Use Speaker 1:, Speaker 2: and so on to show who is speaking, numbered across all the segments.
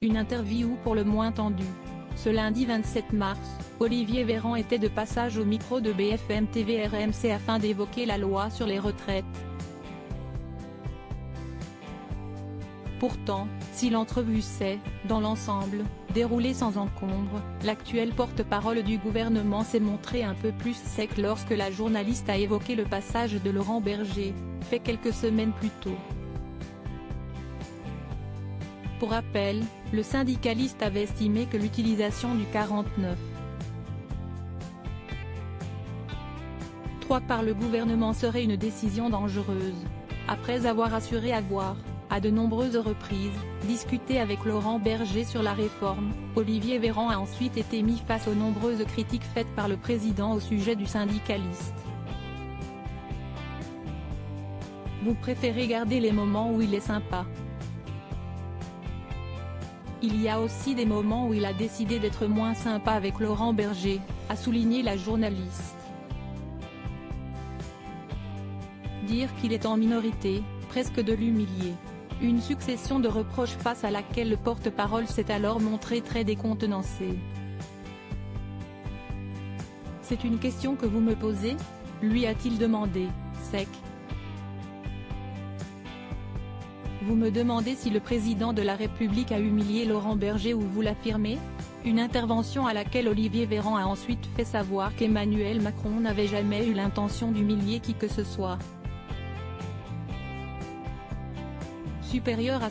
Speaker 1: Une interview pour le moins tendu. Ce lundi 27 mars, Olivier Véran était de passage au micro de BFM TV RMC afin d'évoquer la loi sur les retraites. Pourtant, si l'entrevue s'est, dans l'ensemble, déroulée sans encombre, l'actuel porte-parole du gouvernement s'est montré un peu plus sec lorsque la journaliste a évoqué le passage de Laurent Berger, fait quelques semaines plus tôt. Pour rappel, le syndicaliste avait estimé que l'utilisation du 49.3 par le gouvernement serait une décision dangereuse. Après avoir assuré avoir, à de nombreuses reprises, discuté avec Laurent Berger sur la réforme, Olivier Véran a ensuite été mis face aux nombreuses critiques faites par le président au sujet du syndicaliste. Vous préférez garder les moments où il est sympa. Il y a aussi des moments où il a décidé d'être moins sympa avec Laurent Berger, a souligné la journaliste. Dire qu'il est en minorité, presque de l'humilier. Une succession de reproches face à laquelle le porte-parole s'est alors montré très décontenancé. C'est une question que vous me posez ? Lui a-t-il demandé, sec. Vous me demandez si le président de la République a humilié Laurent Berger ou vous l'affirmez ? Une intervention à laquelle Olivier Véran a ensuite fait savoir qu'Emmanuel Macron n'avait jamais eu l'intention d'humilier qui que ce soit. Supérieur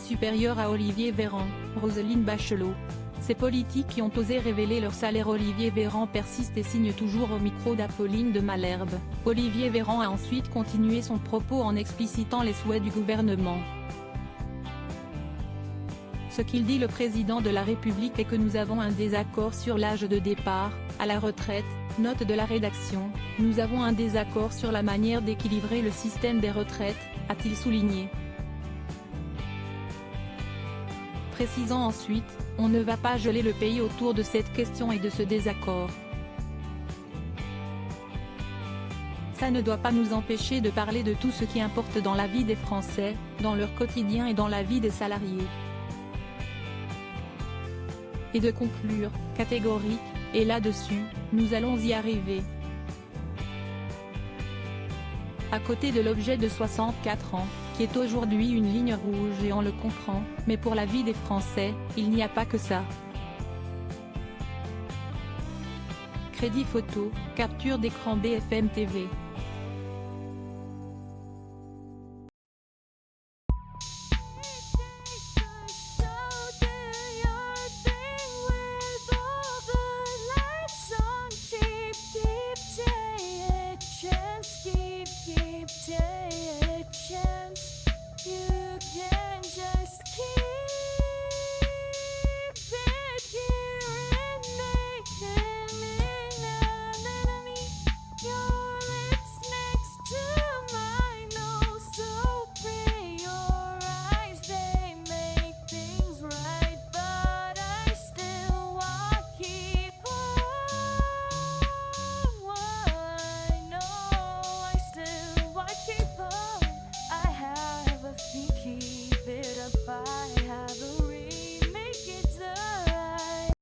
Speaker 1: à Olivier Véran, Roselyne Bachelot. Ces politiques qui ont osé révéler leur salaire. Olivier Véran persiste et signe toujours au micro d'Apolline de Malherbe. Olivier Véran a ensuite continué son propos en explicitant les souhaits du gouvernement. Ce qu'il dit le président de la République est que nous avons un désaccord sur l'âge de départ, à la retraite, note de la rédaction, nous avons un désaccord sur la manière d'équilibrer le système des retraites, a-t-il souligné. Précisant ensuite, on ne va pas geler le pays autour de cette question et de ce désaccord. Ça ne doit pas nous empêcher de parler de tout ce qui importe dans la vie des Français, dans leur quotidien et dans la vie des salariés. Et de conclure, catégorique, et là-dessus, nous allons y arriver. À côté de l'objet de 64 ans, qui est aujourd'hui une ligne rouge et on le comprend, mais pour la vie des Français, il n'y a pas que ça. Crédit photo, capture d'écran BFM TV.